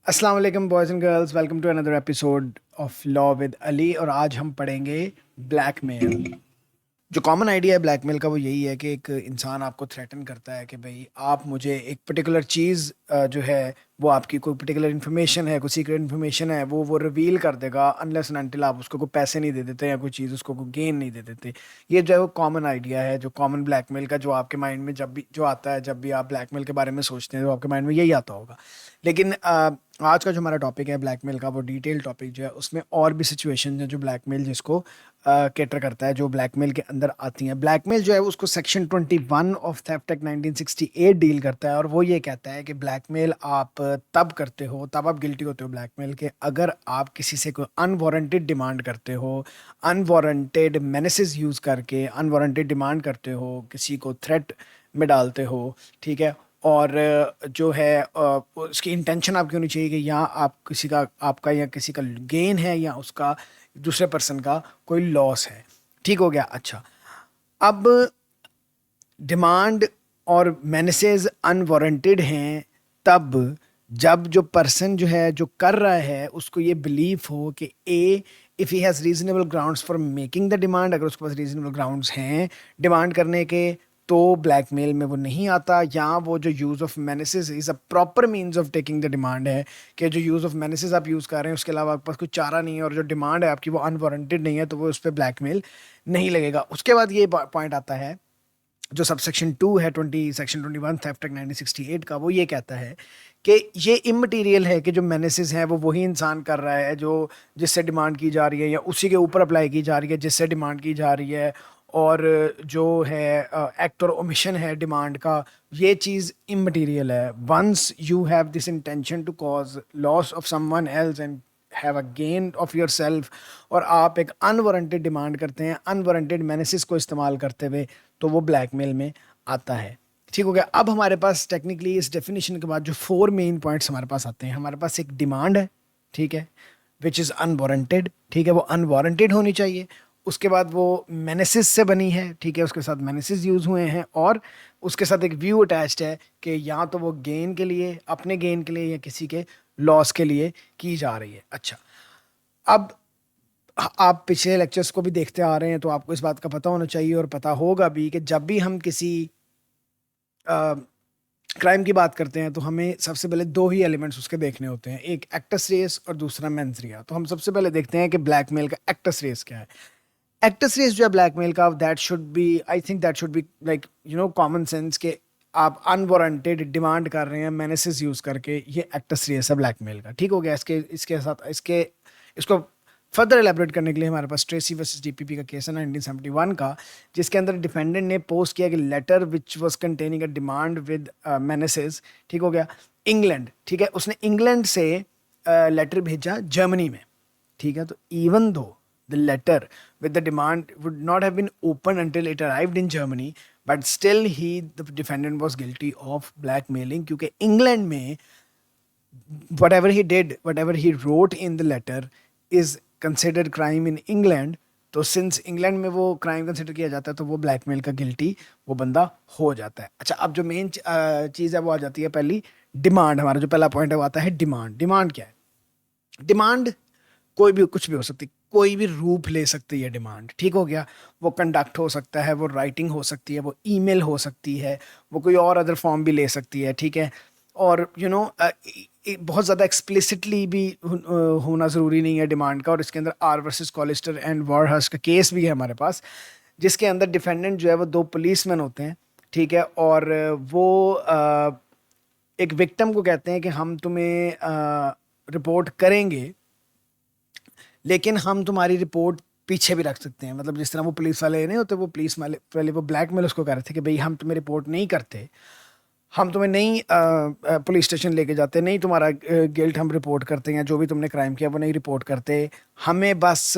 अस्सलाम वालेकुम boys and girls, welcome to another episode of law with Ali. और आज हम पढ़ेंगे ब्लैकमेल। जो कॉमन आइडिया है ब्लैकमेल का वो यही है कि एक इंसान आपको थ्रेटन करता है कि भाई आप मुझे एक पर्टिकुलर चीज़ जो है वो आपकी कोई पर्टिकुलर इन्फॉर्मेशन है, कोई सीक्रेट इन्फॉर्मेशन है, वो रिवील कर देगा अनलेस एंड अनटिल आप उसको कोई पैसे नहीं दे देते या कोई चीज़ उसको कोई गेन नहीं दे देते। ये जो है वो कॉमन आइडिया है, जो कॉमन ब्लैकमेल का जो आपके माइंड में जब भी जो आता है, जब भी आप ब्लैकमेल के बारे में सोचते हैं तो आपके माइंड में यही आता होगा। लेकिन आज का जो हमारा टॉपिक है ब्लैकमेल का, वो डिटेल टॉपिक जो है उसमें और भी सिचुएशन है जो ब्लैकमेल जिसको कैटर करता है, जो ब्लैकमेल के अंदर आती हैं। ब्लैकमेल जो है उसको section 21 of theft act 1968 deal करता है और वो ये कहता है कि ब्लैकमेल आप तब करते हो, तब आप गिल्टी होते हो ब्लैकमेल के, अगर आप किसी से कोई अनवारंटेड डिमांड करते हो, अनवारंटेड मेनेसेस यूज़ करके अनवारंटेड डिमांड करते हो, किसी को थ्रेट में डालते हो, ठीक है। और जो है उसकी इंटेंशन आपकी होनी चाहिए कि यहाँ आप किसी का, आपका या किसी का गेन है या उसका दूसरे पर्सन का कोई लॉस है। ठीक हो गया। अच्छा, अब डिमांड और मेनेसेस अनवारंटेड हैं तब जब जो पर्सन जो है जो कर रहा है उसको ये बिलीव हो कि a, if he has reasonable grounds for making the demand, अगर उसके पास रीजनेबल ग्राउंड्स हैं डिमांड करने के, तो ब्लैकमेल में वो नहीं आता। या वो जो use of menaces is a proper means of taking the demand है कि जो यूज़ ऑफ मेनेसेस आप यूज़ कर रहे हैं उसके अलावा आपके पास कोई चारा नहीं है और जो डिमांड है आपकी वो अनवारंटेड नहीं है, तो वो उस पर ब्लैकमेल नहीं लगेगा। उसके बाद ये पॉइंट आता है जो सब सेक्शन 2 है 20 सेक्शन 21 थेफ्ट एक्ट 1968 का, वो ये कहता है कि ये इमटेरियल है कि जो मेनेसेस हैं वो वही इंसान कर रहा है जो जिससे डिमांड की जा रही है या उसी के ऊपर अप्लाई की जा रही है जिससे डिमांड की जा रही है। और जो है एक्ट और ओमिशन है डिमांड का, ये चीज़ इमटेरियल है। Once you have this intention to cause loss of someone else and have a gain of yourself, और आप एक अनवारंटेड डिमांड करते हैं अनवारंटेड मेनेसिस को इस्तेमाल करते हुए, तो वो ब्लैकमेल में आता है। ठीक हो गया। अब हमारे पास टेक्निकली इस डेफिनेशन के बाद जो 4 मेन पॉइंट्स हमारे पास आते हैं, हमारे पास एक डिमांड है, ठीक है, विच इज़ अनवारंटेड, ठीक है, वो अनवारंटेड होनी चाहिए। उसके बाद वो मेनेसिस से बनी है, ठीक है, उसके साथ मेनेसिस यूज़ हुए हैं और उसके साथ एक व्यू अटैच्ड है कि या तो वो गेन के लिए, अपने गेन के लिए या किसी के लॉस के लिए की जा रही है। अच्छा, अब आप पिछले लेक्चर्स को भी देखते आ रहे हैं तो आपको इस बात का पता होना चाहिए और पता होगा भी कि जब भी हम किसी क्राइम की बात करते हैं तो हमें सबसे पहले दो ही एलिमेंट्स उसके देखने होते हैं, एक एक्टस रेस और दूसरा मेंस रिया। तो हम सबसे पहले देखते हैं कि ब्लैकमेल का एक्टस रेस क्या है। एक्टस रेस जो है ब्लैकमेल का, that should be, I think that should be like common sense के आप अनवारंटेड डिमांड कर रहे हैं मेनेसेस यूज करके, ये एक्टस रेस है ब्लैकमेल का। ठीक हो गया। इसके इसके साथ इसको फर्दर एलेबरेट करने के लिए हमारे पास ट्रेसी वर्सेस डीपीपी का केस है 1971 का, जिसके अंदर डिफेंडेंट ने पोस्ट किया कि letter which was containing a demand with menaces. ठीक हो गया। इंग्लैंड, ठीक है, उसने इंग्लैंड से लेटर भेजा जर्मनी में, ठीक है। तो even though the letter with the demand would not have been opened until it arrived in Germany, but still the defendant was guilty of blackmailing, क्योंकि इंग्लैंड में whatever he did, whatever he wrote in the letter is considered crime in England। तो since England में वो crime consider किया जाता है तो वो ब्लैकमेल का गिल्टी वो बंदा हो जाता है। अच्छा, अब जो मेन चीज़ है वो आ जाती है पहली डिमांड। हमारा जो पहला पॉइंट है वो आता है डिमांड। डिमांड क्या है? डिमांड कोई भी कुछ भी हो सकती, कोई भी रूप ले सकती है डिमांड। ठीक हो गया। वो कंडक्ट हो सकता है, वो राइटिंग हो सकती है, वो ईमेल हो सकती है, वो कोई और अदर फॉर्म भी ले सकती है, ठीक है। और बहुत ज़्यादा एक्सप्लिसिटली भी होना ज़रूरी नहीं है डिमांड का। और इसके अंदर आर वर्सेस कॉलिस्टर एंड वॉरहर्स्ट का केस भी है हमारे पास, जिसके अंदर डिफेंडेंट जो है वो दो पुलिसमैन होते हैं, ठीक है। और वो एक विक्टिम को कहते हैं कि हम तुम्हें रिपोर्ट करेंगे, लेकिन हम तुम्हारी रिपोर्ट पीछे भी रख सकते हैं। मतलब जिस तरह वो पुलिस वाले नहीं होते, वो पुलिस वाले पहले वो ब्लैकमेल उसको कर रहे थे कि भाई हम तुम्हें रिपोर्ट नहीं करते, हम तुम्हें नहीं पुलिस स्टेशन लेके जाते, नहीं तुम्हारा गिल्ट हम रिपोर्ट करते हैं, जो भी तुमने क्राइम किया वो नहीं रिपोर्ट करते, हमें बस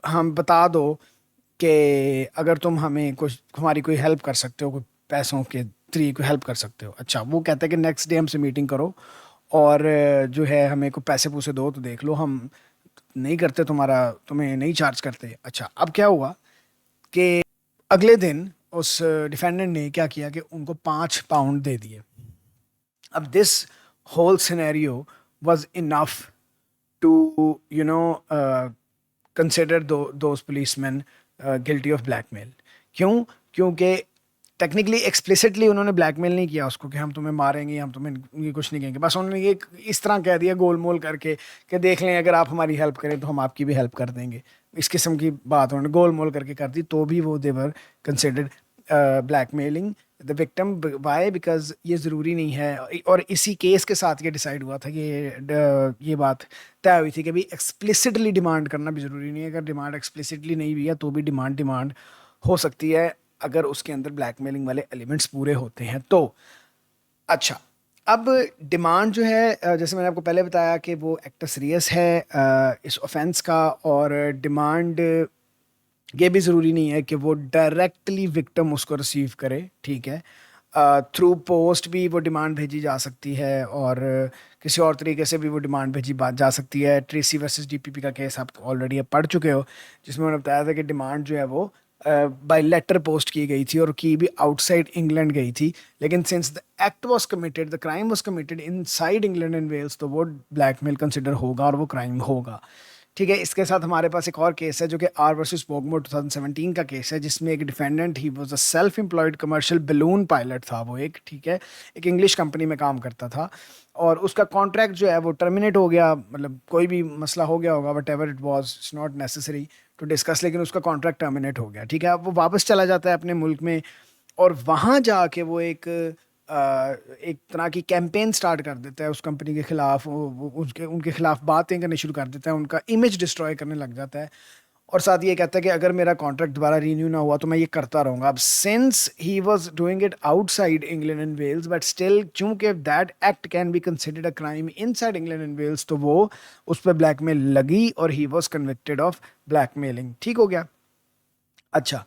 हम बता दो कि अगर तुम हमें कुछ, हमारी कोई हेल्प कर सकते हो, कोई पैसों के थ्री कोई हेल्प कर सकते हो। अच्छा, वो कहते हैं कि नेक्स्ट डे हमसे मीटिंग करो और जो है हमें को पैसे पूसे दो तो देख लो, हम नहीं करते तुम्हारा, तुम्हें नहीं चार्ज करते। अच्छा, अब क्या हुआ कि अगले दिन उस डिफेंडेंट ने क्या किया कि उनको 5 पाउंड दे दिए। अब this whole scenario was enough to, you know, consider those policemen guilty of blackmail. क्यों? क्योंकि टेक्निकली एक्सप्लिसिटली उन्होंने ब्लैकमेल नहीं किया उसको कि हम तुम्हें मारेंगे, हम तुम्हें ये कुछ नहीं कहेंगे, बस उन्होंने ये इस तरह कह दिया गोल मोल करके कि देख लें अगर आप हमारी हेल्प करें तो हम आपकी भी हेल्प कर देंगे, इस किस्म की बात उन्होंने गोल मोल करके कर दी, तो भी वो they were considered blackmailing the victim. Why? Because ये ज़रूरी नहीं है, और इसी केस के साथ ये डिसाइड हुआ था कि ये बात तय हुई थी कि भाई एक्सप्लिसिटली डिमांड करना भी ज़रूरी नहीं है, अगर डिमांड एक्सप्लिसिटली नहीं भी है तो भी डिमांड हो सकती है अगर उसके अंदर ब्लैकमेलिंग वाले एलिमेंट्स पूरे होते हैं तो। अच्छा, अब डिमांड जो है, जैसे मैंने आपको पहले बताया कि वो एक्टर सीरियस है इस ऑफेंस का, और डिमांड ये भी ज़रूरी नहीं है कि वो डायरेक्टली विक्टिम उसको रिसीव करे, ठीक है, थ्रू पोस्ट भी वो डिमांड भेजी जा सकती है, और किसी और तरीके से भी वो डिमांड भेजी जा सकती है। ट्रेसी वर्सेस डीपीपी का केस आप ऑलरेडी पढ़ चुके हो, जिसमें उन्होंने बताया था कि डिमांड जो है वो बाय लेटर पोस्ट की गई थी और की भी आउटसाइड इंग्लैंड गई थी, लेकिन since the act was committed, the crime was committed inside England and Wales, तो वो ब्लैकमेल कंसिडर होगा और वो क्राइम होगा, ठीक है। इसके साथ हमारे पास एक और केस है जो कि आर वर्सेस बोगमो 2017 का केस है, जिसमें एक defendant he was a self employed commercial balloon pilot था वो, एक, ठीक है, एक इंग्लिश कंपनी में काम करता था, और उसका कॉन्ट्रैक्ट जो है वो टर्मिनेट हो गया, मतलब कोई भी मसला हो गया होगा, whatever it was, it's not necessary to discuss, लेकिन उसका कॉन्ट्रैक्ट टर्मिनेट हो गया, ठीक है। अब वो वापस चला जाता है अपने मुल्क में, और वहाँ जाके वो एक तरह की कैंपेन स्टार्ट कर देता है उस कंपनी के खिलाफ, वो उनके खिलाफ बातें करनी शुरू कर देता है, उनका इमेज डिस्ट्रॉय करने लग जाता है, और साथ ये कहता है कि अगर मेरा कॉन्ट्रैक्ट दोबारा रीन्यू ना हुआ तो मैं ये करता रहूँगा। अब since he was doing it outside England and Wales, but still चूंकि that act can be considered a crime inside England and Wales, तो वो उस पर ब्लैकमेल लगी और he was convicted of blackmailing, ठीक हो गया। अच्छा,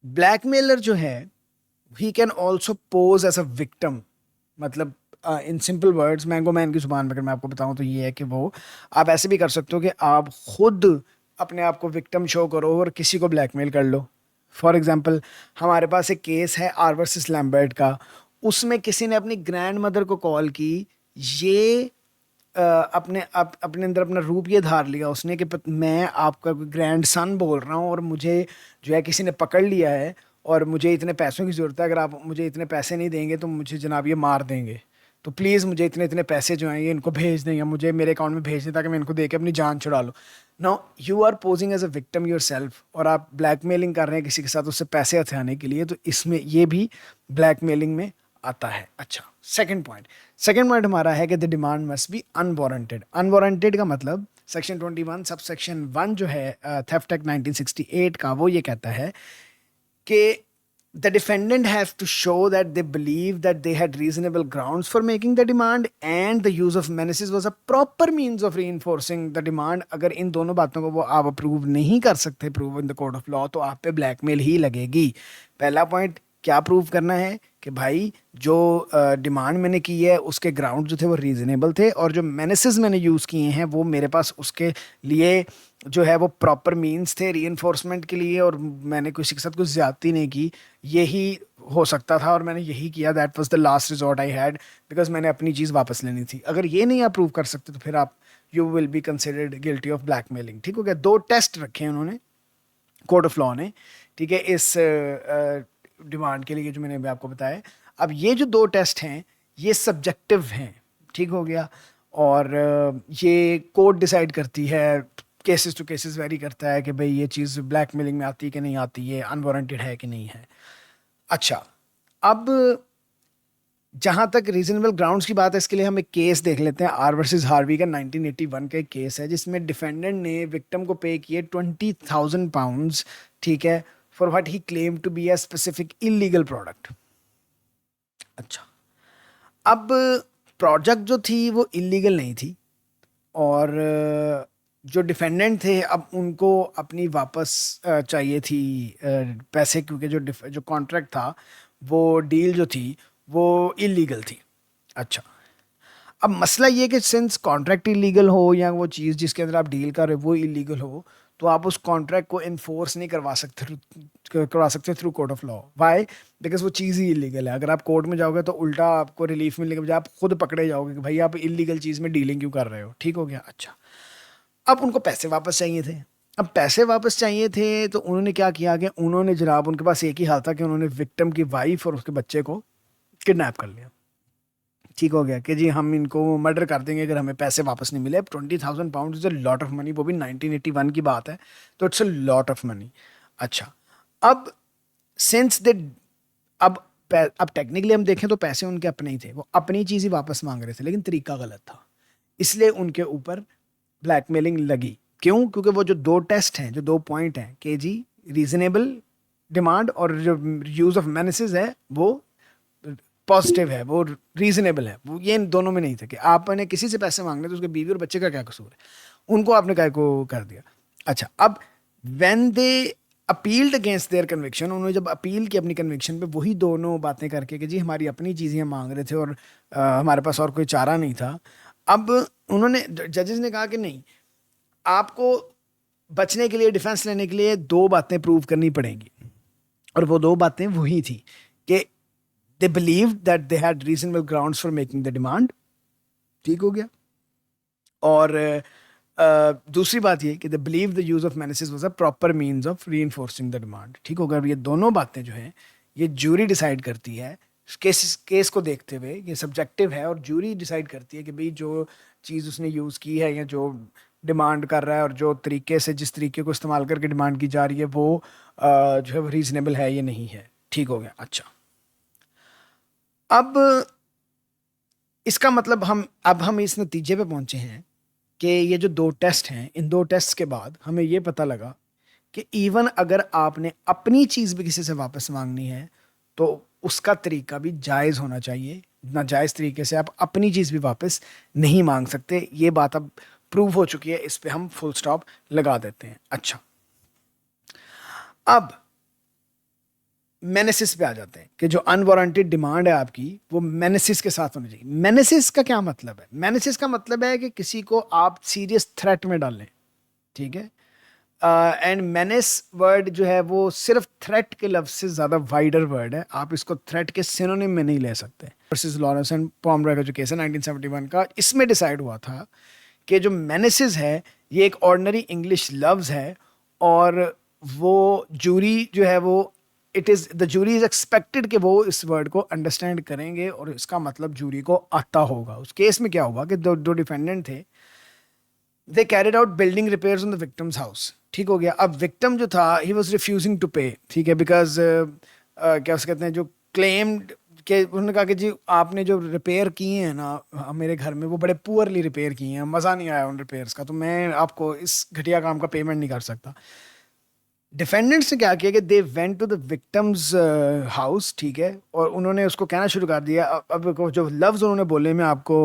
ब्लैकमेलर जो है he can also pose as a victim, मतलब in simple words, mango man की जुबान में अगर मैं आपको बताऊं तो ये है कि वो, आप ऐसे भी कर सकते हो कि आप खुद अपने आप को विक्टिम शो करो और किसी को ब्लैकमेल कर लो। फॉर एग्जांपल, हमारे पास एक केस है आर वर्सेस लैम्बर्ट का, उसमें किसी ने अपनी ग्रैंड मदर को कॉल की, ये अपने अंदर अपना रूप ये धार लिया उसने कि मैं आपका ग्रैंड सन बोल रहा हूँ और मुझे जो है किसी ने पकड़ लिया है और मुझे इतने पैसों की ज़रूरत है, अगर आप मुझे इतने पैसे नहीं देंगे तो मुझे जनाब ये मार देंगे, तो प्लीज़ मुझे इतने इतने पैसे जो हैं ये इनको भेज दें या मुझे मेरे अकाउंट में भेज दें ताकि मैं इनको दे के अपनी जान छुड़ा लूँ। Now you are posing as a victim yourself, और आप ब्लैकमेलिंग कर रहे हैं किसी के साथ उससे पैसे हथियाने के लिए, तो इसमें ये भी ब्लैकमेलिंग में आता है। अच्छा, सेकंड पॉइंट हमारा है कि the demand must B unwarranted. Unwarranted का मतलब सेक्शन 21 सब सेक्शन 1 जो है थेफ्ट एक्ट 1968 का, वो ये कहता है कि the defendant has to show that they believe that they had reasonable grounds for making the demand and the use of menaces was a proper means of reinforcing the demand। अगर इन दोनों बातों को वो आप अप्रूव नहीं कर सकते, prove in the court of law, तो आप पे ब्लैकमेल ही लगेगी। पहला पॉइंट क्या प्रूव करना है कि भाई जो डिमांड मैंने की है उसके ग्राउंड जो थे वो रीजनेबल थे, और जो मेनेसेस मैंने यूज़ किए हैं वो मेरे पास उसके लिए जो है वो प्रॉपर मींस थे रीइंफोर्समेंट के लिए, और मैंने किसी के साथ कुछ ज़्यादती नहीं की, यही हो सकता था और मैंने यही किया, that was the last resort I had, because मैंने अपनी चीज़ वापस लेनी थी। अगर ये नहीं आप प्रूव कर सकते तो फिर आप you will be considered guilty of blackmailing, ठीक हो गया। 2 टेस्ट रखे हैं उन्होंने कोर्ट ऑफ लॉ ने, ठीक है, इस डिमांड के लिए जो मैंने अभी आपको बताया। अब ये जो 2 टेस्ट हैं ये सब्जेक्टिव हैं, ठीक हो गया, और ये कोर्ट डिसाइड करती है, केसेस टू केसेस वेरी करता है कि भाई ये चीज़ ब्लैकमेलिंग में आती है कि नहीं आती है, अनवारंटेड है कि नहीं है। अच्छा, अब जहाँ तक रीजनेबल ग्राउंड्स की बात है, इसके लिए हम एक केस देख लेते हैं, आर वर्सेस हार्वी का 1981 का एक केस है, जिसमें डिफेंडेंट ने विक्टिम को पे किए £20,000, ठीक है, for what he claim to be a specific illegal product. अच्छा, अब प्रोडक्ट जो थी वो इलीगल नहीं थी, और जो डिफेंडेंट थे अब उनको अपनी वापस चाहिए थी पैसे, क्योंकि जो कॉन्ट्रैक्ट था, वो डील जो थी वो इलीगल थी। अच्छा, अब मसला ये कि सिंस कॉन्ट्रैक्ट इलीगल हो या वो चीज़ जिसके अंदर आप डील कर रहे हो वो इलीगल हो, तो आप उस कॉन्ट्रैक्ट को इन्फोर्स नहीं करवा सकते through court of law. Why? Because वो चीज़ ही इलीगल है। अगर आप कोर्ट में जाओगे तो उल्टा आपको रिलीफ मिलने के बजाय आप खुद पकड़े जाओगे कि भाई आप इलीगल चीज़ में डीलिंग क्यों कर रहे हो। ठीक हो गया। अच्छा, अब उनको पैसे वापस चाहिए थे। अब पैसे वापस चाहिए थे तो उन्होंने क्या किया कि उन्होंने जनाब, उनके पास एक ही हाल था कि उन्होंने विक्टिम की वाइफ और उसके बच्चे को किडनैप कर लिया। ठीक हो गया कि जी हम इनको मर्डर कर देंगे अगर हमें पैसे वापस नहीं मिले। अब 20,000 pound is a lot of money, वो भी 1981 की बात है, तो it's a lot of money. अच्छा, अब सिंस दे अब अब टेक्निकली हम देखें तो पैसे उनके अपने ही थे, वो अपनी चीज़ ही वापस मांग रहे थे, लेकिन तरीका गलत था, इसलिए उनके ऊपर ब्लैकमेलिंग लगी। क्यों? क्योंकि वो जो दो टेस्ट हैं, जो दो पॉइंट हैं कि जी रीजनेबल डिमांड और जो यूज ऑफ मेनेसिस है वो पॉजिटिव है, वो रीजनेबल है, वो ये इन दोनों में नहीं था कि आपने किसी से पैसे मांगने तो उसके बीवी और बच्चे का क्या कसूर है, उनको आपने काय को कर दिया। अच्छा, अब when they appealed against their conviction, उन्होंने जब अपील की अपनी कन्विक्शन पे वही दोनों बातें करके कि जी हमारी अपनी चीज़ें हम मांग रहे थे और हमारे पास और कोई चारा नहीं था। अब उन्होंने, जजेस ने कहा कि नहीं, आपको बचने के लिए, डिफेंस लेने के लिए दो बातें प्रूव करनी पड़ेंगी, और वो दो बातें वही थी कि they believed that they had reasonable grounds for making the demand। ठीक हो गया। और दूसरी बात ये कि they believed the use of menaces was a proper means of reinforcing the demand। ठीक हो गया। और ये दोनों बातें जो हैं ये जूरी डिसाइड करती है, केस को देखते हुए। ये सब्जेक्टिव है और जूरी डिसाइड करती है कि भाई जो चीज़ उसने यूज़ की है या जो डिमांड कर रहा है और जो तरीके से, जिस तरीके को इस्तेमाल करके डिमांड की जा रही है वो जो है वो रीजनेबल है या नहीं है। ठीक हो गया। अच्छा, अब इसका मतलब हम इस नतीजे पे पहुंचे हैं कि ये जो दो टेस्ट हैं, इन दो टेस्ट के बाद हमें ये पता लगा कि इवन अगर आपने अपनी चीज़ भी किसी से वापस मांगनी है तो उसका तरीका भी जायज़ होना चाहिए। नाजायज़ तरीके से आप अपनी चीज़ भी वापस नहीं मांग सकते। ये बात अब प्रूव हो चुकी है, इस पे हम फुल स्टॉप लगा देते हैं। अच्छा, अब मेनेसिस पे आ जाते हैं कि जो अनवारंटेड डिमांड है आपकी वो मेनेसिस के साथ होनी चाहिए। मेनेसिस का क्या मतलब है? मेनेसिस का मतलब है कि किसी को आप सीरियस थ्रेट में डालें। ठीक है। एंड मेनेस वर्ड जो है वो सिर्फ थ्रेट के लफ्ज से ज़्यादा वाइडर वर्ड है, आप इसको थ्रेट के सिनोनिम में नहीं ले सकते। वर्सेस लॉरेंस एंड पॉमरॉय का जो केस है 1971 का, इसमें डिसाइड हुआ था कि जो मेनेसिस है ये एक ऑर्डिनरी इंग्लिश लफ्ज है और वो जूरी जो है वो द जूरी इज एक्सपेक्टेड कि वो इस वर्ड को अंडरस्टैंड करेंगे और इसका मतलब जूरी को आता होगा। उस केस में क्या हुआ कि दो डिफेंडेंट थे, दे carried out building repairs on the victim's house. ठीक हो गया। अब विक्टिम जो था ही वाज रिफ्यूजिंग टू पे। ठीक है, बिकॉज क्या उसे कहते हैं, जो क्लेम्ड के उन्होंने कहा कि जी आपने जो रिपेयर किए हैं ना मेरे घर में वो बड़े पुअरली रिपेयर किए हैं, मज़ा नहीं आया उन रिपेयर्स का, तो मैं आपको इस घटिया काम का पेमेंट नहीं कर सकता। डिफेंडेंट्स ने क्या किया कि they went to the victim's house. ठीक है, और उन्होंने उसको कहना शुरू कर दिया। अब जो लफ्ज़ उन्होंने बोले मैं आपको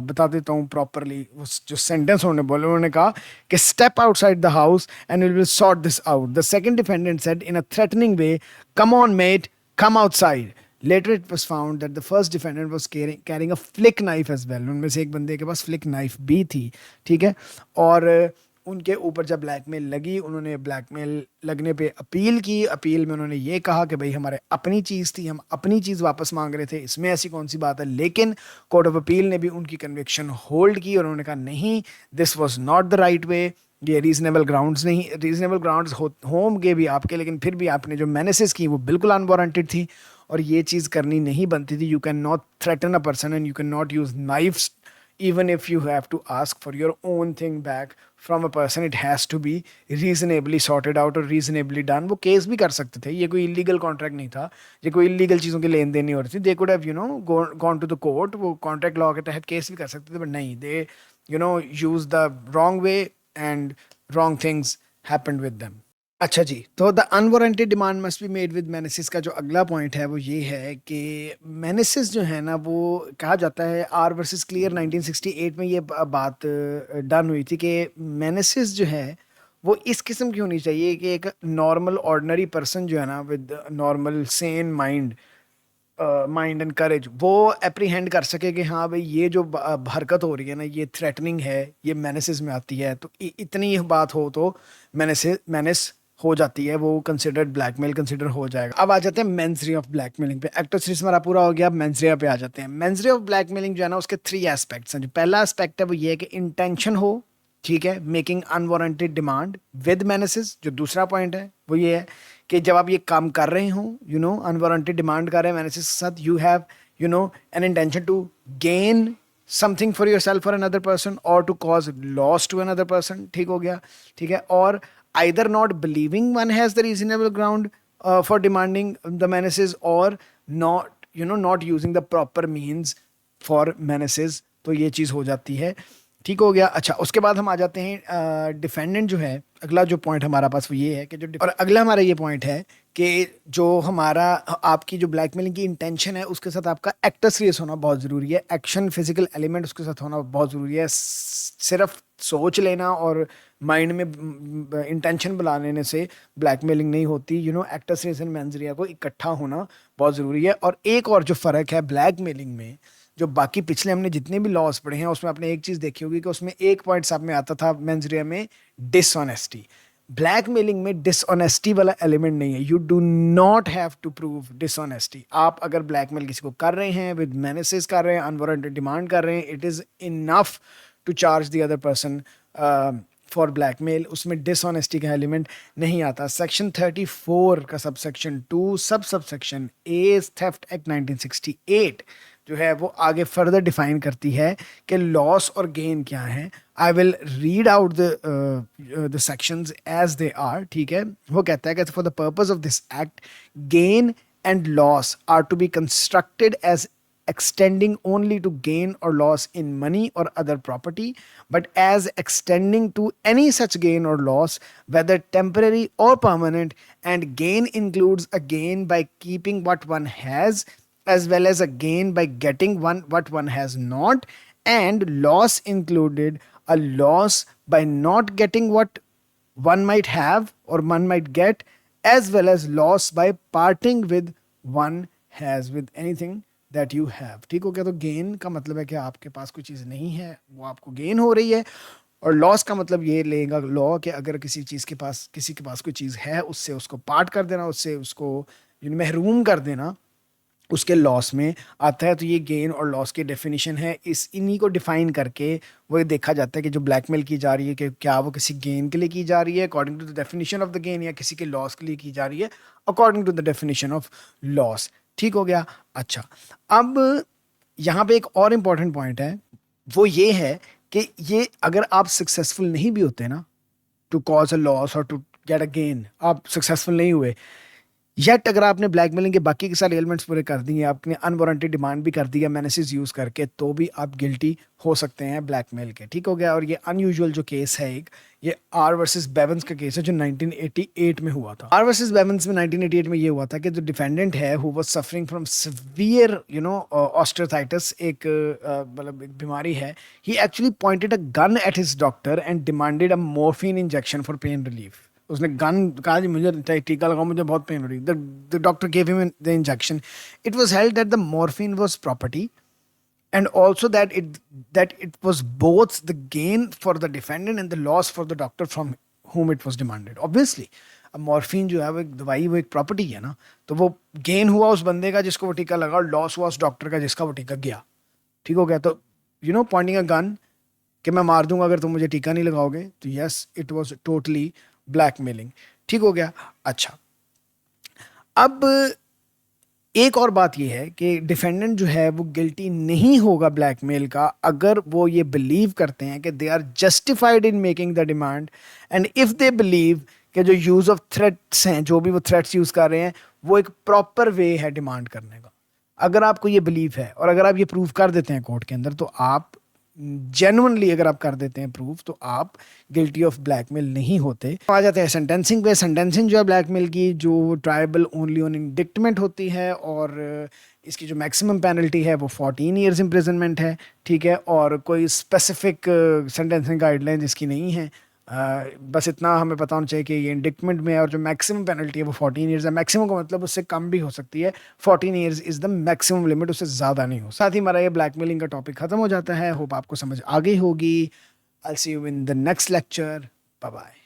बता देता हूँ प्रॉपरली। जो सेंटेंस उन्होंने बोले, उन्होंने कहा कि step outside the house and we will sort this out. The second defendant said in a threatening way, come on mate, come outside. Later it was found that the first defendant was carrying a flick knife as well। उनमें से एक बंदे के पास flick knife भी थी। ठीक है, और उनके ऊपर जब ब्लैकमेल लगी, उन्होंने ब्लैकमेल लगने पे अपील की। अपील में उन्होंने ये कहा कि भाई हमारे अपनी चीज़ थी, हम अपनी चीज़ वापस मांग रहे थे, इसमें ऐसी कौन सी बात है। लेकिन कोर्ट ऑफ अपील ने भी उनकी कन्विक्शन होल्ड की और उन्होंने कहा नहीं, this was not the right way, ये रीजनेबल ग्राउंड्स नहीं, रीजनेबल ग्राउंड्स होंगे भी आपके, लेकिन फिर भी आपने जो मेनेसेस की वो बिल्कुल अनवारंटेड थी और ये चीज़ करनी नहीं बनती थी। You can not threaten a person and you can not use knifes even if you have to ask for your own thing back from a person, it has to be reasonably sorted out और reasonably done। वो case भी कर सकते थे, ये कोई illegal contract नहीं था, ये कोई इलीगल चीज़ों की लेन देन नहीं हो रही थी। They could have gone to the court, वो कॉन्ट्रैक्ट लॉ के तहत केस भी कर सकते थे, बट नहीं, they use the wrong way and wrong things happened with them. अच्छा जी, तो the unwarranted demand must be made with menaces का जो अगला पॉइंट है वो ये है कि मेनेसिस जो है ना, वो कहा जाता है आर वर्सेस क्लियर 1968 में ये बात डन हुई थी कि मेनेसिस जो है वो इस किस्म की होनी चाहिए कि एक नॉर्मल ऑर्डिनरी पर्सन जो है ना with normal Sen mind mind and courage, वो एप्रीहेंड कर सके कि हाँ भाई ये जो हरकत हो रही है ना ये थ्रेटनिंग है, ये मेनेसेस में आती है, तो इतनी बात हो तो मेनेस हो जाती है, वो कंसिडर्ड ब्लैकमेल कंसिडर हो जाएगा। अब आ जाते हैं मेंसरी ऑफ ब्लैकमेलिंग पे। एक्ट ऑफ सीरीज हमारा पूरा हो गया, अब मेंसरी पे आ जाते हैं। मेंसरी ऑफ ब्लैकमेलिंग जो है ना उसके 3 एस्पेक्ट्स हैं। जो पहला एस्पेक्ट है वो ये है कि इंटेंशन हो, ठीक है, मेकिंग अनवारंटेड डिमांड विद मेनेसेस। जो दूसरा पॉइंट है वो ये है कि जब आप ये काम कर रहे हो, यू नो, अनवारंटेड डिमांड कर रहे हैं मेनेसेस के साथ, you have, you know, an intention to gain something for yourself और अनदर पर्सन और to cause loss to another person. ठीक हो गया, ठीक है। और either not believing one has the reasonable ground for demanding the menaces, or not, you know, not using the proper means for menaces, तो ये चीज़ हो जाती है। ठीक हो गया। अच्छा, उसके बाद हम आ जाते हैं डिफेंडेंट जो है, अगला जो पॉइंट हमारा पास वो ये है कि और अगला हमारा ये पॉइंट है कि जो हमारा आपकी जो ब्लैकमेलिंग की इंटेंशन है उसके साथ आपका एक्टर सीरियस होना बहुत ज़रूरी है। एक्शन, फिजिकल एलिमेंट उसके साथ होना बहुत ज़रूरी है। सिर्फ सोच लेना और माइंड में इंटेंशन बना लेने से ब्लैकमेलिंग नहीं होती। You know, actor serious and mens rea को इकट्ठा होना बहुत ज़रूरी है। और एक और जो फ़र्क है ब्लैकमेलिंग में, जो बाकी पिछले हमने जितने भी लॉस पढ़े हैं उसमें आपने एक चीज़ देखी होगी कि उसमें एक पॉइंट साथ में आता था मेंसरिया में, डिसऑनेस्टी। ब्लैकमेलिंग में डिसऑनेस्टी वाला एलिमेंट नहीं है। You do not have to prove dishonesty. आप अगर ब्लैकमेल किसी को कर रहे हैं, विद मेनेसेस कर रहे हैं, अनवारंटेड डिमांड कर रहे हैं, it is enough to charge the other person for blackmail. उसमें डिसऑनेस्टी का एलिमेंट नहीं आता। सेक्शन 34 का subsection 2 subsection A theft act 1968 जो है वो आगे फर्दर डिफाइन करती है कि लॉस और गेन क्या है। I will read out the sections as they are. ठीक है, वो कहता है कि for the purpose of this act gain and loss are to be constructed as extending only to gain or loss in money or other property, but as extending to any such gain or loss, whether temporary or permanent, and gain includes a gain by keeping what one has, as well as a gain by getting what one has not, and loss included a loss by not getting what one might have or one might get, as well as loss by parting with one has, with anything that you have. ठीक हो गया। तो gain का मतलब है कि आपके पास कोई चीज़ नहीं है, वो आपको गेन हो रही है। और लॉस का मतलब ये लेगा लॉ कि अगर किसी चीज़ के पास, किसी के पास कोई चीज़ है, उससे उसको पार्ट कर देना, उससे उसको महरूम कर देना, उसके लॉस में आता है। तो ये गेन और लॉस की डेफिनेशन है। इन्हीं को डिफाइन करके वो देखा जाता है कि जो ब्लैकमेल की जा रही है कि क्या वो किसी गेन के लिए की जा रही है according to the definition of the gain, या किसी के लॉस के लिए की जा रही है according to the definition of loss. ठीक हो गया। अच्छा, अब यहाँ पे एक और इम्पॉर्टेंट पॉइंट है, वो ये है कि ये अगर आप सक्सेसफुल नहीं भी होते ना टू कॉज अ लॉस और टू गेट अ गेन, आप सक्सेसफुल नहीं हुए, येट अगर आपने ब्लैकमेलिंग के बाकी के सारे एलिमेंट्स पूरे कर दिए, आपने अनवारंटेड डिमांड भी कर दिया मेनेसेस यूज़ करके, तो भी आप गिल्टी हो सकते हैं ब्लैकमेल के। ठीक हो गया। और ये अनयूजुअल जो केस है एक, ये आर वर्सेस बेवंस का केस है जो 1988 में हुआ था। आर वर्सेस बेवंस में 1988 में ये हुआ था कि जो डिफेंडेंट है who was suffering from severe osteoarthritis, एक मतलब एक बीमारी है, he actually pointed a gun at his doctor and demanded a morphine injection for pain relief. उसने गन कहा जी मुझे टीका लगाओ, मुझे बहुत पेन हो रही। The doctor gave him the injection. It was held that the morphine was property and also that it was both the gain for the defendant and the loss for the doctor from whom it was demanded. Obviously अब morphine जो है वो एक दवाई, वो एक property है ना, तो वो गेन हुआ उस बंदे का जिसको वो टीका लगा, और लॉस हुआ उस डॉक्टर का जिसका वो टीका गया। ठीक हो गया। तो पॉइंटिंग अ गन कि मैं मार दूंगा अगर तुम मुझे टीका नहीं लगाओगे, तो yes, it was totally blackmailing. ठीक हो गया। अच्छा, अब एक और बात यह है कि डिफेंडेंट जो है वो गिल्टी नहीं होगा ब्लैकमेल का अगर वो ये बिलीव करते हैं कि they are justified in making the demand, and if they believe कि जो यूज़ ऑफ थ्रेट्स हैं, जो भी वो थ्रेट्स यूज़ कर रहे हैं, वो एक प्रॉपर वे है डिमांड करने का। अगर आपको ये बिलीव है और अगर आप ये प्रूव कर देते हैं कोर्ट के अंदर, तो आप जेन्युइनली अगर आप कर देते हैं प्रूफ, तो आप गिल्टी ऑफ ब्लैकमेल नहीं होते। आ जाते हैं सेंटेंसिंग पे। सेंटेंसिंग जो है ब्लैकमेल की, जो ट्रायबल ओनली ऑन इंडिक्टमेंट होती है, और इसकी जो मैक्सिमम पेनल्टी है वो 14 ईयर्स इम्प्रिजनमेंट है। ठीक है। और कोई स्पेसिफिक सेंटेंसिंग गाइडलाइंस इसकी नहीं है। बस इतना हमें पता होना चाहिए कि ये इंडिक्टमेंट में है और जो मैक्सिमम पेनल्टी है वो 14 ईयर्स है। मैक्सिमम का मतलब उससे कम भी हो सकती है। 14 years is the maximum limit, उससे ज़्यादा नहीं हो। साथ ही हमारा ये ब्लैकमेलिंग का टॉपिक खत्म हो जाता है। होप आपको समझ आ गई होगी। I see you in the next lecture. Bye bye.